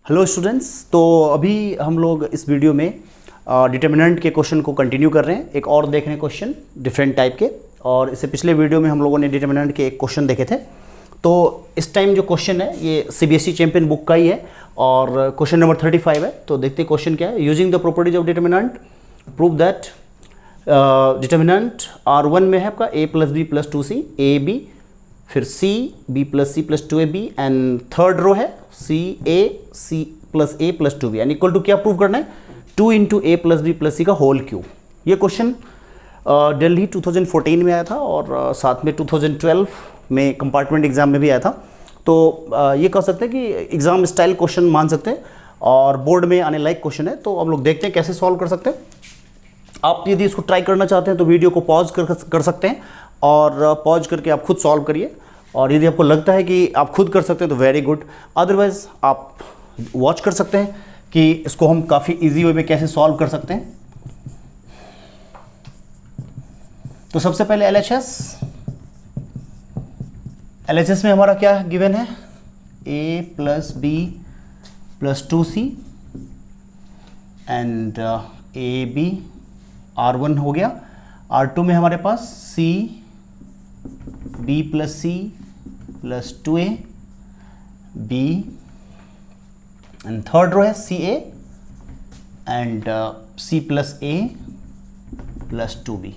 Hello students, तो अभी हम लोग इस वीडियो में डिटर्मिनेंट के क्वेश्चन को कंटिन्यू कर रहे हैं। एक और देख रहे हैं क्वेश्चन डिफरेंट टाइप के, और इससे पिछले वीडियो में हम लोगों ने डिटर्मिनेंट के एक क्वेश्चन देखे थे। तो इस टाइम जो क्वेश्चन है ये सीबीएसई चैंपियन बुक का ही है और क्वेश्चन नंबर 35 है। तो देखते हैं क्वेश्चन क्या है। Using the properties of determinant prove that determinant R1 में है आपका a + b + 2c a b, फिर c b + c + 2ab and third row है c + a + 2b and equal to क्या प्रूव करना है 2 × a + b + c का whole cube. ये क्वेश्चन दिल्ली 2014 में आया था और साथ में 2012 में कंपार्टमेंट एग्जाम में भी आया था। तो ये कह सकते हैं कि एग्जाम स्टाइल क्वेश्चन मान सकते हैं और बोर्ड में आने लायक क्वेश्चन है। तो हम लोग देखते हैं कैसे सॉल्व कर सकते हैं। आप यदि इसको ट्राई करना चाहते हैं तो वीडियो को पॉज कर सकते हैं और पॉज करके आप खुद सॉल्व करिए, और यदि आपको लगता है कि आप खुद कर सकते हैं तो वेरी गुड, अदरवाइज आप वॉच कर सकते हैं कि इसको हम काफ़ी इजी वे में कैसे सॉल्व कर सकते हैं। तो सबसे पहले LHS में हमारा क्या गिवन है a + b + 2c and ab R1 हो गया। R2 में हमारे पास c b + c + 2a b and third row है ca and c + a + 2b।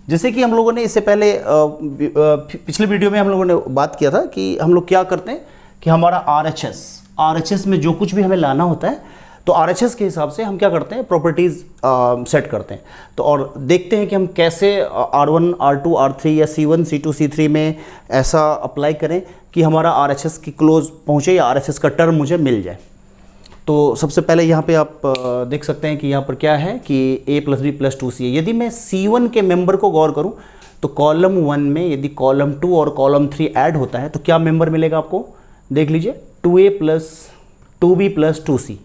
जैसे कि हम लोगों ने इससे पहले पिछले वीडियो में हम लोगों ने बात किया था कि हम लोग क्या करते हैं कि हमारा RHS में जो कुछ भी हमें लाना होता है तो RHS के हिसाब से हम क्या करते हैं प्रॉपर्टीज़ सेट करते हैं। तो और देखते हैं कि हम कैसे R1, R2, R3 या C1, C2, C3 में ऐसा अप्लाई करें कि हमारा RHS की क्लोज पहुँचे या RHS का टर्म मुझे मिल जाए। तो सबसे पहले यहाँ पे आप देख सकते हैं कि यहाँ पर क्या है कि a + b + 2c है। यदि मैं C1 के मेंबर को गौर करूँ तो कॉलम 1 में यदि कॉलम 2 और कॉलम 3 ऐड होता है तो क्या मेंबर मिलेगा आपको, देख लीजिए 2a + 2b + 2c।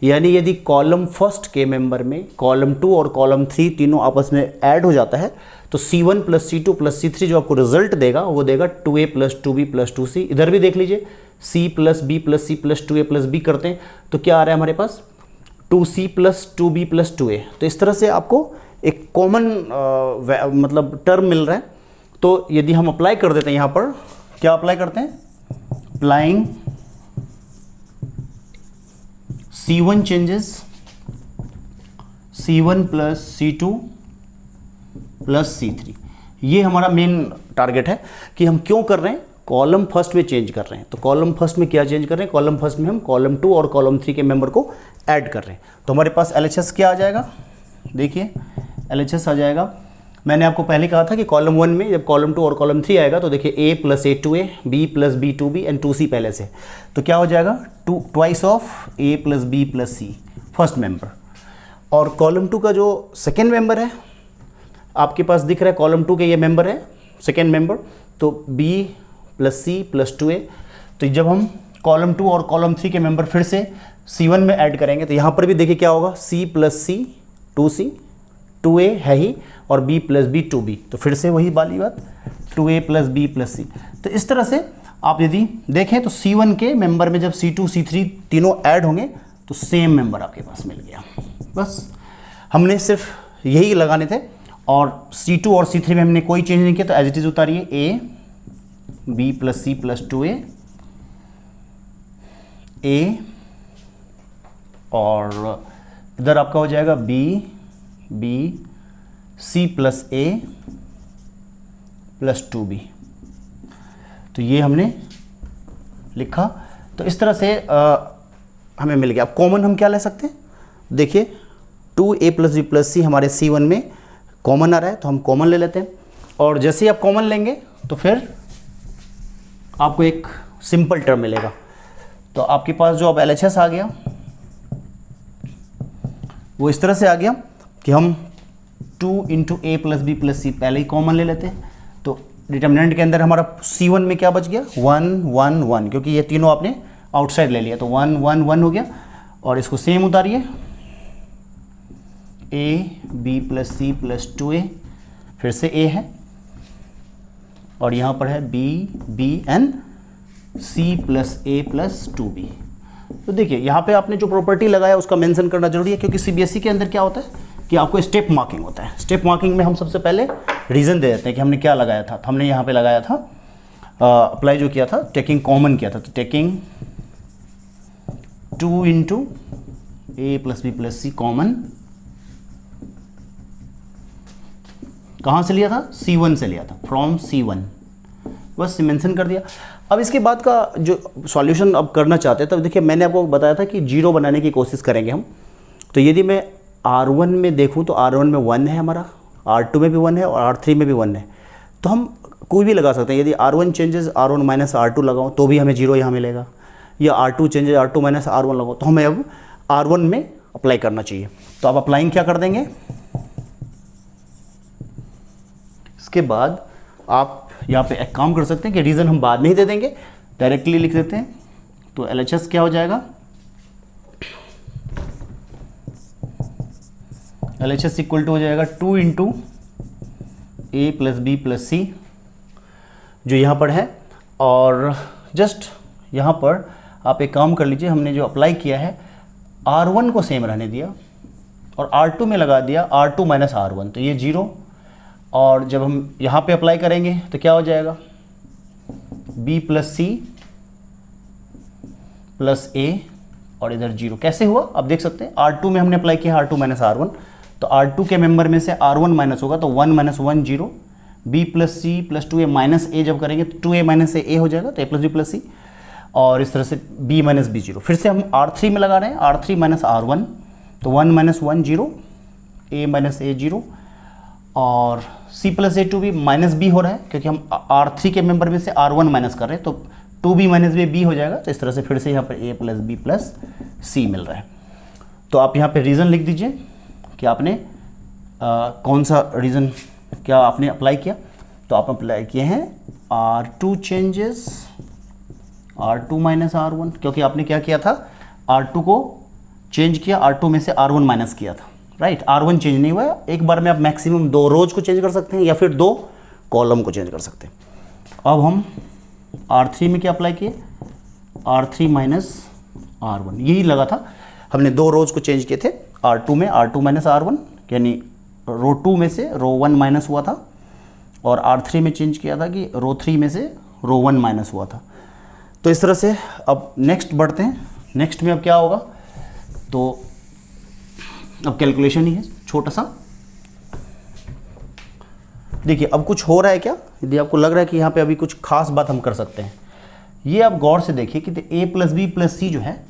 यानी यदि कॉलम फर्स्ट के मेंबर में कॉलम 2 और कॉलम 3 तीनों आपस में ऐड हो जाता है तो C1 + C2 + C3 जो आपको रिजल्ट देगा वो देगा 2a + 2b + 2c। इधर भी देख लीजिए c + b + c + 2a + b करते हैं तो क्या आ रहा है हमारे पास 2c + 2b + 2a। तो इस तरह से आपको एक कॉमन मतलब टर्म मिल रहा है। तो यदि हम अप्लाई कर देते हैं यहाँ पर, क्या अप्लाई करते हैं, applying C1 changes C1 + C2 + C3। ये हमारा मेन टारगेट है कि हम क्यों कर रहे हैं, कॉलम फर्स्ट में चेंज कर रहे हैं। तो कॉलम फर्स्ट में क्या चेंज कर रहे हैं, कॉलम फर्स्ट में हम कॉलम 2 और कॉलम 3 के मेंबर को ऐड कर रहे हैं। तो हमारे पास LHS क्या आ जाएगा, देखिए LHS आ जाएगा। मैंने आपको पहले कहा था कि कॉलम 1 में जब कॉलम 2 और कॉलम 3 आएगा तो देखिए a + a 2a b + b 2b and 2c पहले से, तो क्या हो जाएगा 2 of a + b + c first member. और कॉलम 2 का जो सेकेंड मेंबर है आपके पास दिख रहा है, कॉलम 2 के ये मेंबर है सेकेंड मेंबर, तो b + c + 2a। तो जब हम कॉलम 2 और कॉलम 3 के मेंबर फिर से C1 में ऐड करेंगे तो यहाँ पर भी देखिए क्या होगा c + c 2c 2a है ही और b + b 2b, तो फिर से वही वाली बात 2a + b + c। तो इस तरह से आप यदि देखें तो C1 के मेंबर में जब C2 C3 तीनों ऐड होंगे तो सेम मेंबर आपके पास मिल गया। बस हमने सिर्फ यही लगाने थे और C2 और C3 में हमने कोई चेंज नहीं किया। तो एज इट इज उतारिए a b + c + 2a a, और इधर आपका हो जाएगा b c + a + 2b। तो ये हमने लिखा। तो इस तरह से हमें मिल गया। अब कॉमन हम क्या ले सकते हैं, देखिए 2a + b + c हमारे C1 में कॉमन आ रहा है तो हम कॉमन ले लेते हैं। और जैसे ही आप कॉमन लेंगे तो फिर आपको एक सिंपल टर्म मिलेगा। तो आपके पास जो अब LHS आ गया वो इस तरह से आ गया कि हम 2 × a + b + c पहले ही कॉमन ले लेते हैं। तो डिटर्मिनेंट के अंदर हमारा C1 में क्या बच गया 1 1 1, क्योंकि ये तीनों आपने आउटसाइड ले लिया तो 1 1 1 हो गया। और इसको same उतारिए a b + c + 2a, फिर से a है और यहाँ पर है b b n c plus a plus 2b। तो देखिए यहाँ पे आपने जो प्रॉपर्टी लगाया उसका मेंशन करना जरूरी है, क्योंकि सीबीएसई के अंदर क्या होता है कि आपको स्टेप मार्किंग होता है। स्टेप मार्किंग में हम सबसे पहले रीज़न दे देते हैं कि हमने क्या लगाया था। तो हमने यहाँ पे लगाया था अप्लाई जो किया था, टेकिंग कॉमन किया था, तो taking 2 into a plus b plus C common, कहाँ से लिया था, C1 से लिया था, फ्रॉम C1, बस मेंशन कर दिया। अब इसके बाद का जो सॉल्यूशन अब करना चाहते हैं, तब देखिए मैंने आपको बताया था कि जीरो बनाने की कोशिश करेंगे हम। तो यदि मैं R1 में देखूं तो R1 में 1 है हमारा, R2 में भी 1 है और R3 में भी 1 है, तो हम कोई भी लगा सकते हैं। यदि R1 changes R1 minus R2 लगाऊँ तो भी हमें जीरो यहाँ मिलेगा, या R2 changes R2 minus R1 लगाओ तो हमें अब R1 में अप्लाई करना चाहिए। तो आप अप्लाइंग क्या कर देंगे, इसके बाद आप यहाँ पे एक काम कर सकते हैं कि रीज़न हम बाद में ही दे देंगे, डायरेक्टली लिख देते हैं। तो LHS क्या हो जाएगा, LHS इक्वल टू हो जाएगा 2 into a plus b plus सी, जो यहाँ पर है। और जस्ट यहाँ पर आप एक काम कर लीजिए, हमने जो अप्लाई किया है R1 को सेम रहने दिया और R2 में लगा दिया R2 माइनस R1, तो ये जीरो। और जब हम यहाँ पे अप्लाई करेंगे तो क्या हो जाएगा, B प्लस सी प्लस ए और इधर जीरो। कैसे हुआ आप देख सकते हैं, R2 में हमने अप्लाई किया R2 माइनस R1, तो R2 के मेंबर में से R1 माइनस होगा तो 1 minus 1 zero, B plus c plus 2a minus a जब करेंगे तो 2a माइनस ए हो जाएगा, तो a प्लस बी प्लस सी, और इस तरह से B माइनस बी जीरो। फिर से हम R3 में लगा रहे हैं, R3 माइनस R1, तो 1 minus 1 zero, a minus A zero, और C प्लस ए 2b माइनस बी हो रहा है क्योंकि हम R3 के मेंबर में से R1 माइनस कर रहे हैं, तो 2b माइनस बी हो जाएगा। तो इस तरह से फिर से यहाँ पर a प्लस बी प्लस सी मिल रहा है। तो आप यहाँ पे रीज़न लिख दीजिए कि आपने कौन सा रीज़न क्या आपने अप्लाई किया। तो आप अप्लाई किए हैं R2 changes R2 minus R1, क्योंकि आपने क्या किया था, R2 को चेंज किया, R2 में से R1 माइनस किया था, राइट। R1 चेंज नहीं हुआ, एक बार में आप मैक्सिमम 2 रोज को चेंज कर सकते हैं या फिर 2 कॉलम को चेंज कर सकते हैं। अब हम R3 में क्या अप्लाई किए, R3 माइनस R1, यही लगा था, हमने 2 रोज को चेंज किए थे। R2 में R2 माइनस R1, यानी रो 2 में से रो 1 माइनस हुआ था, और R3 में चेंज किया था कि रो 3 में से रो 1 माइनस हुआ था। तो इस तरह से अब नेक्स्ट बढ़ते हैं। नेक्स्ट में अब क्या होगा, तो अब कैलकुलेशन ही है छोटा सा। देखिए अब कुछ हो रहा है क्या, यदि आपको लग रहा है कि यहाँ पे अभी कुछ खास बात हम कर सकते हैं, ये आप गौर से देखिए कि a प्लस बी प्लस सी जो है,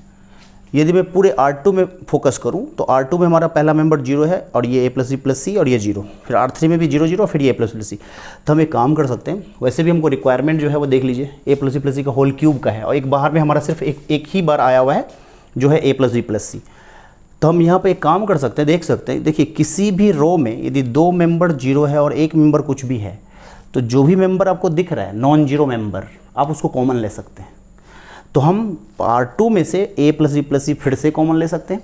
यदि मैं पूरे R2 में फोकस करूँ तो R2 में हमारा पहला मेंबर जीरो है और ये a प्लस बी प्लस सी और ये जीरो, फिर R3 में भी जीरो जीरो, फिर ये a प्लस सी। तो हम एक काम कर सकते हैं, वैसे भी हमको रिक्वायरमेंट जो है वो देख लीजिए, a प्लस सी का होल क्यूब का है और एक बाहर में हमारा सिर्फ एक ही बार आया हुआ है जो है a प्लस बी प्लस सी। तो हम यहाँ पे एक काम कर सकते हैं, देख सकते हैं, देखिए किसी भी रो में यदि 2 मेंबर जीरो है और एक मेंबर कुछ भी है, तो जो भी मेंबर आपको दिख रहा है नॉन जीरो मेंबर, आप उसको कॉमन ले सकते हैं। तो हम R2 में से a प्लस सी फिर से कॉमन ले सकते हैं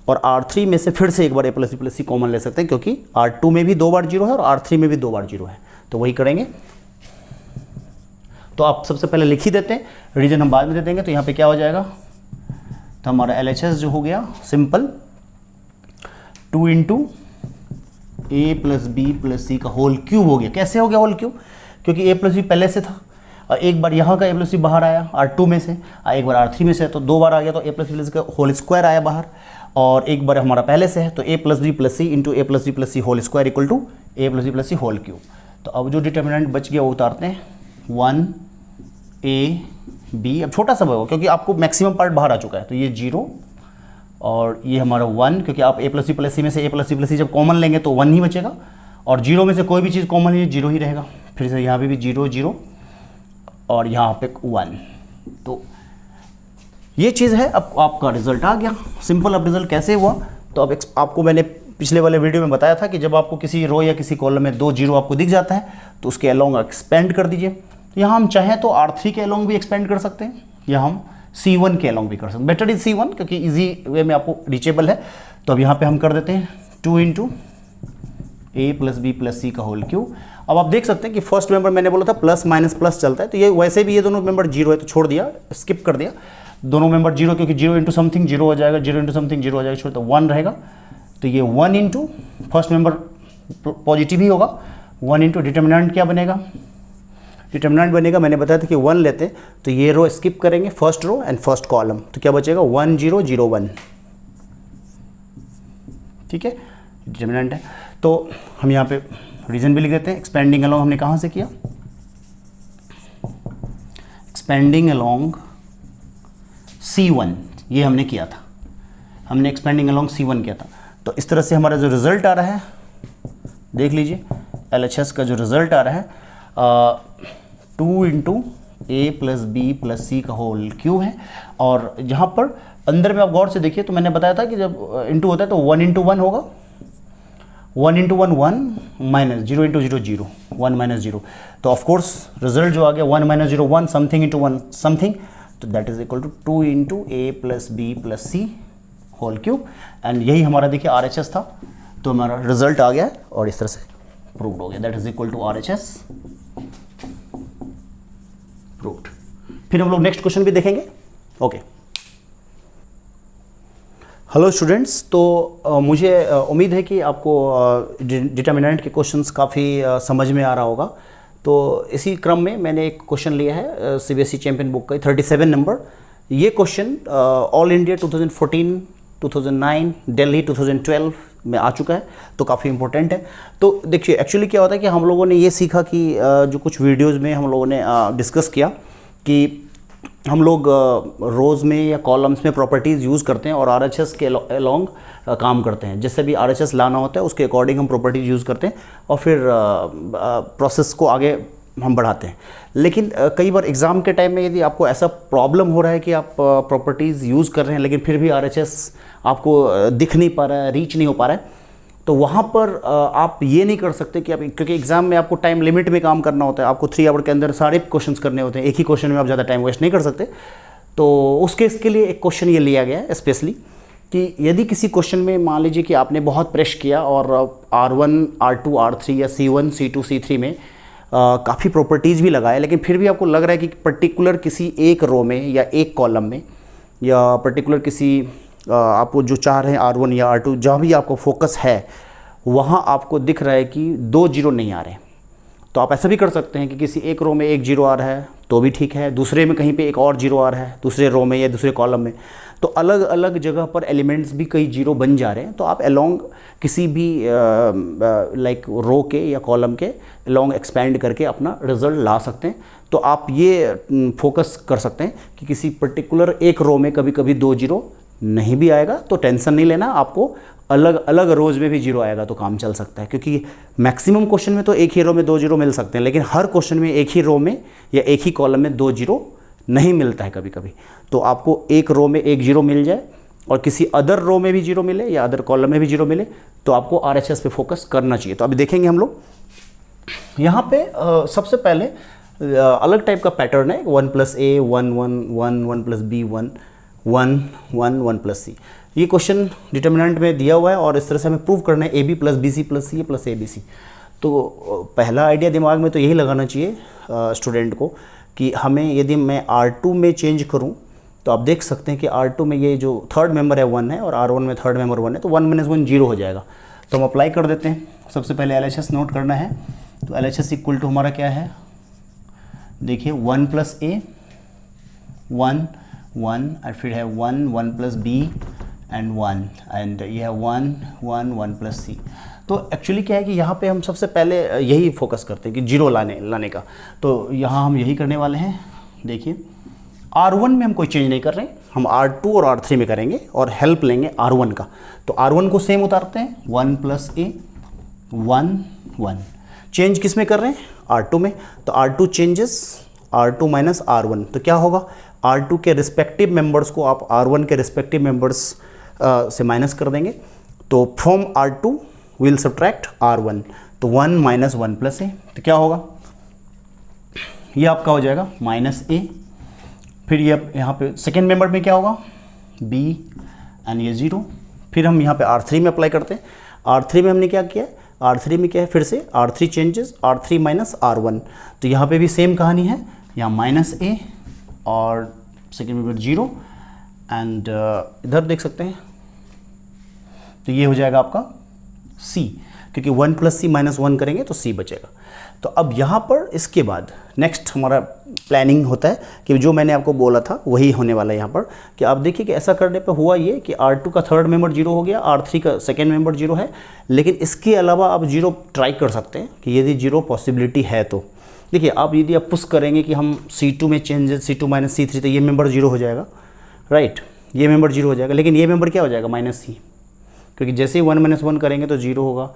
और R3 में से फिर से एक बार a प्लस सी कॉमन ले सकते हैं, क्योंकि R2 में भी 2 बार जीरो है और R3 में भी 2 बार जीरो है। तो वही करेंगे। तो आप सबसे पहले लिख ही देते हैं, रीजन हम बाद में दे देंगे। तो यहाँ पे क्या हो जाएगा, तो हमारा LHS जो हो गया simple 2 into a plus b plus c का होल क्यूब हो गया। कैसे हो गया होल क्यूब, क्योंकि a प्लस बी पहले से था और एक बार यहाँ का a प्लस बी बाहर आया R2 में से, एक बार R3 में से, तो 2 बार आ गया, तो a प्लस बी का होल स्क्वायर आया बाहर, और एक बार हमारा पहले से है, तो a plus b plus c into a plus b plus c whole square equal to a plus b plus c whole cube. तो अब जो डिटर्मिनेंट बच गया वो उतारते हैं, 1ab, अब छोटा सा होगा क्योंकि आपको मैक्सिमम पार्ट बाहर आ चुका है, तो ये 0 और ये हमारा 1, क्योंकि आप a प्लस सी में से a प्लस सी जब कॉमन लेंगे तो 1 ही बचेगा, और 0 में से कोई भी चीज़ कॉमन नहीं, 0 ही रहेगा। फिर से यहाँ पे भी 0 0 और यहाँ पे 1। तो ये चीज़ है। अब आपका रिजल्ट आ गया सिंपल। अब रिजल्ट कैसे हुआ, तो अब आपको मैंने पिछले वाले वीडियो में बताया था कि जब आपको किसी रो या किसी कॉलम में 2 जीरो आपको दिख जाता है तो उसके अलोंग एक्सपेंड कर दीजिए। तो यहाँ हम चाहें तो R3 के अलोंग भी एक्सपेंड कर सकते हैं या हम C1 के अलोंग भी कर सकते हैं। बेटर इज C1 क्योंकि इजी वे में आपको रीचेबल है। तो अब यहाँ पे हम कर देते हैं 2 into a plus b plus c का होल क्यूब, अब आप देख सकते हैं कि फर्स्ट मेंबर मैंने बोला था प्लस माइनस प्लस चलता है, तो ये वैसे भी ये दोनों मेंबर जीरो है तो छोड़ दिया, स्किप कर दिया दोनों मेंबर जीरो, क्योंकि जीरो इंटू समथिंग जीरो हो जाएगा, जीरो इंटू समथिंग जीरो हो जाएगा, छोड़ तो 1 रहेगा। तो ये 1 इंटू फर्स्ट मेंबर पॉजिटिव ही होगा, 1 इंटू डिटर्मिनेंट क्या बनेगा, डिटर्मिनेंट बनेगा मैंने बताया था कि 1 लेते हैं तो ये रो स्किप करेंगे, first row and first column, तो क्या बचेगा 1 0 0 1, ठीक है डिटर्मिनेंट है। तो हम यहाँ पे रीजन भी लिख देते हैं। एक्सपेंडिंग अलोंग हमने कहाँ से किया, एक्सपेंडिंग अलोंग C1 ये हमने किया था, हमने एक्सपेंडिंग अलोंग C1 किया था। तो इस तरह से हमारा जो रिजल्ट आ रहा है देख लीजिए, LHS का जो रिजल्ट आ रहा है 2 into A plus b plus c का होल क्यूब है। और जहाँ पर अंदर में आप गौर से देखिए तो मैंने बताया था कि जब इंटू होता है तो 1 इंटू 1 होगा, 1 इंटू 1 1 माइनस 0 इंटू 0 0 1 माइनस 0, तो ऑफकोर्स रिजल्ट जो आ गया 1 माइनस 0 1 समथिंग इंटू 1 समथिंग, तो that is equal to 2 into A plus b plus c whole cube. And यही हमारा देखिए RHS था, तो हमारा रिजल्ट आ गया और इस तरह से प्रूव्ड हो गया, that is equal to RHS proved. फिर हम लोग नेक्स्ट क्वेश्चन भी देखेंगे। ओके हेलो स्टूडेंट्स, तो मुझे उम्मीद है कि आपको डिटर्मिनेंट के क्वेश्चंस काफ़ी समझ में आ रहा होगा। तो इसी क्रम में मैंने एक क्वेश्चन लिया है CBSE चैंपियन बुक का 37 नंबर। ये क्वेश्चन ऑल इंडिया 2014, 2009, दिल्ली 2012 में आ चुका है, तो काफ़ी इंपॉर्टेंट है। तो देखिए एक्चुअली क्या होता है कि हम लोगों ने ये सीखा कि जो कुछ वीडियोज़ में हम लोगों ने डिस्कस किया कि हम लोग रोज़ में या कॉलम्स में प्रॉपर्टीज़ यूज़ करते हैं और RHS के अलोंग काम करते हैं। जिससे भी RHS लाना होता है उसके अकॉर्डिंग हम प्रॉपर्टीज़ यूज़ करते हैं और फिर प्रोसेस को आगे हम बढ़ाते हैं। लेकिन कई बार एग्ज़ाम के टाइम में यदि आपको ऐसा प्रॉब्लम हो रहा है कि आप प्रॉपर्टीज़ यूज़ कर रहे हैं लेकिन फिर भी RHS आपको दिख नहीं पा रहा है, रीच नहीं हो पा रहा है, तो वहाँ पर आप ये नहीं कर सकते कि आप, क्योंकि एग्जाम में आपको टाइम लिमिट में काम करना होता है, आपको 3 आवर के अंदर सारे क्वेश्चंस करने होते हैं, एक ही क्वेश्चन में आप ज़्यादा टाइम वेस्ट नहीं कर सकते। तो उस केस के लिए एक क्वेश्चन ये लिया गया है स्पेशली कि यदि किसी क्वेश्चन में मान लीजिए कि आपने बहुत प्रेस किया और R1 R2 R3 या C1 C2 C3 में काफ़ी प्रॉपर्टीज़ भी लगाए, लेकिन फिर भी आपको लग रहा है कि पर्टिकुलर किसी एक रो में या एक कॉलम में या पर्टिकुलर किसी आपको जो चाह रहे हैं R1 या R2 जहाँ भी आपको फोकस है वहाँ आपको दिख रहा है कि 2 जीरो नहीं आ रहे हैं, तो आप ऐसा भी कर सकते हैं कि किसी एक रो में 1 जीरो आ रहा है तो भी ठीक है, दूसरे में कहीं पे एक और जीरो आ रहा है दूसरे रो में या दूसरे कॉलम में, तो अलग अलग जगह पर एलिमेंट्स भी कई जीरो बन जा रहे हैं। तो आप अलोंग किसी भी लाइक रो के या कॉलम के अलोंग एक्सपेंड करके अपना रिजल्ट ला सकते हैं। तो आप ये फोकस कर सकते हैं कि किसी पर्टिकुलर एक रो में कभी कभी 2 जीरो नहीं भी आएगा तो टेंशन नहीं लेना, आपको अलग अलग रोज़ में भी जीरो आएगा तो काम चल सकता है, क्योंकि मैक्सिमम क्वेश्चन में तो एक ही रो में 2 जीरो मिल सकते हैं, लेकिन हर क्वेश्चन में एक ही रो में या एक ही कॉलम में 2 जीरो नहीं मिलता है कभी कभी। तो आपको एक रो में 1 जीरो मिल जाए और किसी अदर रो में भी जीरो मिले या अदर कॉलम में भी जीरो मिले तो आपको RHS पे फोकस करना चाहिए। तो अभी देखेंगे हम लोग यहाँ पे सबसे पहले अलग टाइप का पैटर्न है, 1 + A 1 1 1 1 + B 1 1 1 1 + C। ये क्वेश्चन डिटर्मिनेंट में दिया हुआ है और इस तरह से हमें प्रूव करना है AB + BC + C + ABC। तो पहला आइडिया दिमाग में तो यही लगाना चाहिए स्टूडेंट को कि हमें यदि मैं R2 में चेंज करूं तो आप देख सकते हैं कि R2 में ये जो थर्ड मेंबर है 1 है और R1 में थर्ड मेंबर 1 है, तो 1 - 1 0 हो जाएगा। तो हम अप्लाई कर देते हैं। सबसे पहले LHS नोट करना है, तो LHS इक्वल टू हमारा क्या है, देखिए 1 + A 1 1 और फिर है 1 1 + B एंड 1 एंड ये है 1 1 1 + C। तो एक्चुअली क्या है कि यहाँ पे हम सबसे पहले यही फोकस करते हैं कि जीरो लाने का, तो यहाँ हम यही करने वाले हैं। देखिए R1 में हम कोई चेंज नहीं कर रहे हैं, हम R2 और R3 में करेंगे और हेल्प लेंगे R1 का। तो R1 को सेम उतारते हैं 1 + A 1 1। चेंज किस में कर रहे हैं, R2 में, तो R2 चेंजेस R2 - R1, तो क्या होगा R2 के रिस्पेक्टिव मेंबर्स को आप R1 के रिस्पेक्टिव मेंबर्स से माइनस कर देंगे। तो from R2 will subtract R1, तो 1 - 1 + A, तो क्या होगा, ये आपका हो जाएगा -A। फिर ये यहाँ पे सेकेंड मेंबर में क्या होगा B एंड ये 0। फिर हम यहाँ पे R3 में अप्लाई करते हैं। R3 में हमने क्या किया, R3 में क्या है, फिर से R3 changes, R3 minus R1, तो यहाँ पे भी सेम कहानी है, यहाँ माइनस ए और सेकेंड मेंबर 0 एंड इधर देख सकते हैं, तो ये हो जाएगा आपका C, क्योंकि 1 प्लस सी माइनस 1 करेंगे तो C बचेगा। तो अब यहाँ पर इसके बाद नेक्स्ट हमारा प्लानिंग होता है कि जो मैंने आपको बोला था वही होने वाला है यहाँ पर, कि आप देखिए कि ऐसा करने पर हुआ ये कि R2 का थर्ड मेंबर 0 हो गया, R3 का सेकेंड मेंबर 0 है, लेकिन इसके अलावा आप 0 ट्राई कर सकते हैं कि यदि 0 पॉसिबिलिटी है तो। देखिए आप यदि आप पुश करेंगे कि हम C2 में चेंजेस C2 माइनस C3, तो ये मेंबर 0 हो जाएगा, राइट, ये मेंबर 0 हो जाएगा, लेकिन ये मेंबर क्या हो जाएगा, माइनस C, क्योंकि जैसे ही 1 माइनस 1 करेंगे तो 0 होगा,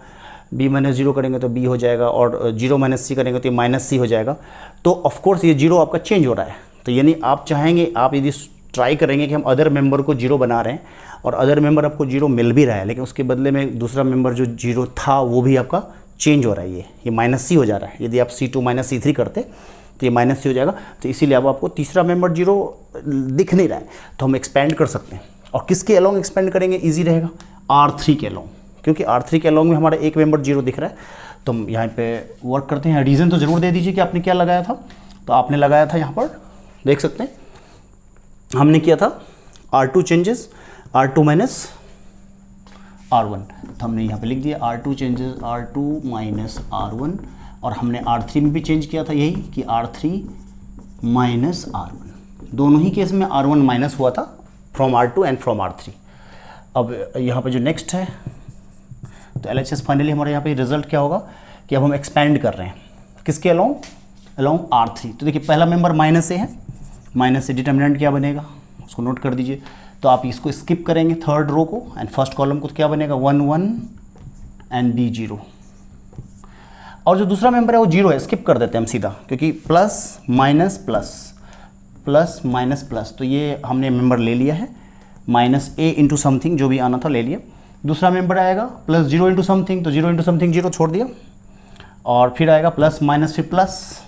b माइनस 0 करेंगे तो b हो जाएगा, और 0 माइनस c करेंगे तो ये माइनस c हो जाएगा। तो ऑफकोर्स ये 0 आपका चेंज हो रहा है, तो यानी आप चाहेंगे, आप यदि ट्राई करेंगे कि हम अदर मेंबर को 0 बना रहे हैं और अदर मेंबर आपको 0 मिल भी रहा है, लेकिन उसके बदले में दूसरा मेंबर जो 0 था वो भी आपका चेंज हो रहा है, ये माइनस c हो जा रहा है। यदि आप C2 माइनस C3 करते तो ये माइनस c हो जाएगा, तो इसीलिए अब आपको तीसरा मेंबर 0 दिख नहीं रहा है, तो हम एक्सपेंड कर सकते हैं। और किसके अलॉन्ग एक्सपेंड करेंगे, ईजी रहेगा, R3 के अलॉन्ग, क्योंकि R3 के अलॉन्ग में हमारा एक मेंबर 0 दिख रहा है। तो हम यहाँ पे वर्क करते हैं। रीज़न तो ज़रूर दे दीजिए कि आपने क्या लगाया था। तो आपने लगाया था यहाँ पर देख सकते हैं, हमने किया था R2 changes R2 minus R1, तो हमने यहाँ पे लिख दिया R2 changes R2 minus R1, और हमने R3 में भी चेंज किया था यही कि R3 माइनस R1, दोनों ही केस में R1 माइनस हुआ था from R2 and from R3। अब यहाँ पे जो नेक्स्ट है, तो LHS फाइनली हमारे यहाँ पे रिजल्ट क्या होगा कि अब हम एक्सपेंड कर रहे हैं किसके अलॉन्ग R3। तो देखिए पहला मेंबर माइनस ए है, माइनस से डिटर्मिनेंट क्या बनेगा उसको नोट कर दीजिए। तो आप इसको स्किप करेंगे थर्ड रो को, एंड फर्स्ट कॉलम को, तो क्या बनेगा 1 1 एंड B 0, और जो दूसरा मेंबर है वो 0 है, स्किप कर देते हैं हम सीधा, क्योंकि plus minus plus plus minus plus, तो ये हमने मेंबर ले लिया है, माइनस ए इंटू समथिंग जो भी आना था ले लिया। दूसरा मेंबर आएगा प्लस 0 इंटू समथिंग, तो 0 इंटू समथिंग 0 छोड़ दिया, और फिर आएगा प्लस माइनस फिर प्लस,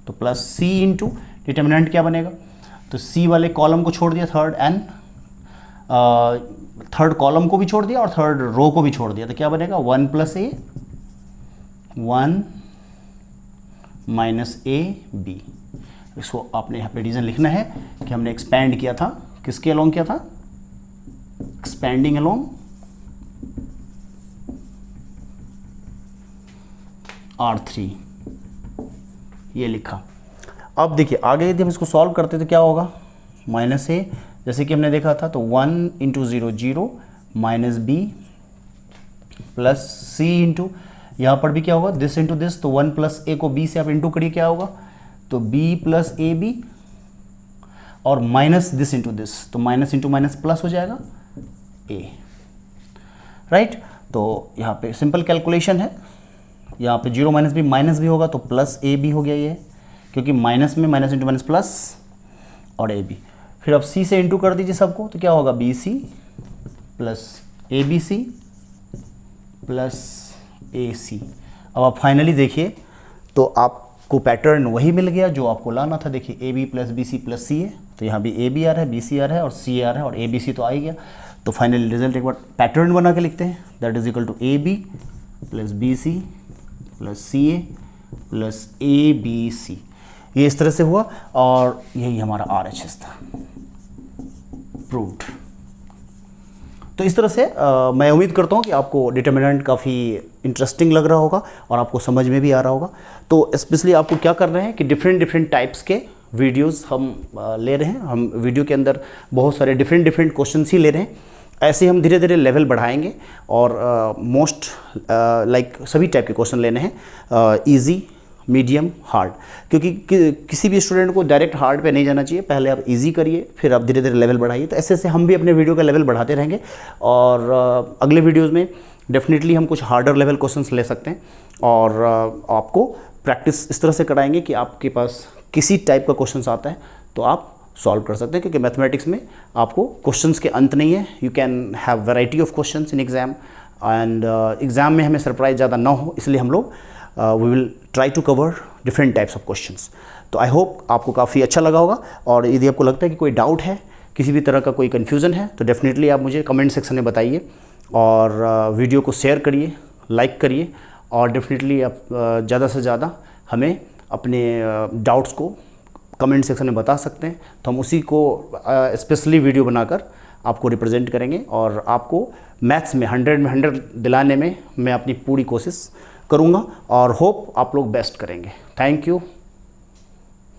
तो प्लस सी इंटू डिटर्मिनेंट क्या बनेगा, तो सी वाले कॉलम को छोड़ दिया थर्ड, एंड थर्ड कॉलम को भी छोड़ दिया और थर्ड रो को भी छोड़ दिया, तो क्या बनेगा 1 plus a 1 minus a b. इसको आपने यहाँ पे रीज़न लिखना है कि हमने एक्सपैंड किया था, किसके अलॉन्ग किया था, एक्सपैंडिंग अलॉन्ग R3, ये लिखा। अब देखिए आगे यदि हम इसको सॉल्व करते तो क्या होगा, माइनस ए, जैसे कि हमने देखा था, तो 1 into 0 0 minus B plus c into, यहाँ पर भी क्या होगा दिस इंटू दिस, तो 1 प्लस ए को बी से आप इंटू करिए, क्या होगा तो बी प्लस ए बी, और माइनस दिस इंटू दिस, तो माइनस इंटू माइनस प्लस हो जाएगा ए, राइट। तो यहाँ पे सिंपल कैलकुलेशन है, यहाँ पे 0 माइनस बी माइनस भी होगा तो प्लस ए बी हो गया ये, क्योंकि माइनस में माइनस इंटू माइनस प्लस और ए बी। फिर अब सी से इंटू कर दीजिए सबको, तो क्या होगा b c plus a b c plus a c. अब आप फाइनली देखिए तो आपको पैटर्न वही मिल गया जो आपको लाना था। देखिए a b plus b c plus c है, तो यहाँ भी ए बी आ रहा है, बी सी आ रहा है और सी आ रहा है, और ए बी सी तो आ ही गया। तो फाइनली रिजल्ट एक बार पैटर्न बना के लिखते हैं, that is equal to a b plus b c plus c a plus a b c. ये इस तरह से हुआ, और यही हमारा RHS था, प्रूव्ड। तो इस तरह से मैं उम्मीद करता हूँ कि आपको डिटर्मिनेंट काफ़ी इंटरेस्टिंग लग रहा होगा और आपको समझ में भी आ रहा होगा। तो स्पेशली आपको क्या कर रहे हैं कि डिफरेंट टाइप्स के वीडियोस हम ले रहे हैं। हम वीडियो के अंदर बहुत सारे डिफरेंट क्वेश्चन ही ले रहे हैं। ऐसे हम धीरे धीरे लेवल बढ़ाएंगे और मोस्ट लाइक सभी टाइप के क्वेश्चन लेने हैं, इजी, मीडियम, हार्ड, क्योंकि किसी भी स्टूडेंट को डायरेक्ट हार्ड पे नहीं जाना चाहिए। पहले आप इजी करिए, फिर आप धीरे धीरे लेवल बढ़ाइए। तो ऐसे हम भी अपने वीडियो का लेवल बढ़ाते रहेंगे, और अगले वीडियोज़ में डेफिनेटली हम कुछ हार्डर लेवल क्वेश्चंस ले सकते हैं, और आपको प्रैक्टिस इस तरह से कराएंगे कि आपके पास किसी टाइप का क्वेश्चंस आता है तो आप सॉल्व कर सकते हैं, क्योंकि मैथमेटिक्स में आपको क्वेश्चंस के अंत नहीं है। You can have variety of questions in exam, and exam में हमें सरप्राइज ज़्यादा ना हो, इसलिए हम लोग we will try to cover different types of questions. तो आई होप आपको काफ़ी अच्छा लगा होगा, और यदि आपको लगता है कि कोई डाउट है, किसी भी तरह का कोई कन्फ्यूज़न है, तो डेफिनेटली आप मुझे कमेंट सेक्शन में बताइए, और वीडियो को शेयर करिए, लाइक करिए, और डेफिनेटली आप ज़्यादा से ज़्यादा हमें अपने डाउट्स को कमेंट सेक्शन में बता सकते हैं, तो हम उसी को स्पेशली वीडियो बनाकर आपको रिप्रेजेंट करेंगे और आपको मैथ्स में 100 में 100 दिलाने में मैं अपनी पूरी कोशिश करूँगा और होप आप लोग बेस्ट करेंगे। Thank you.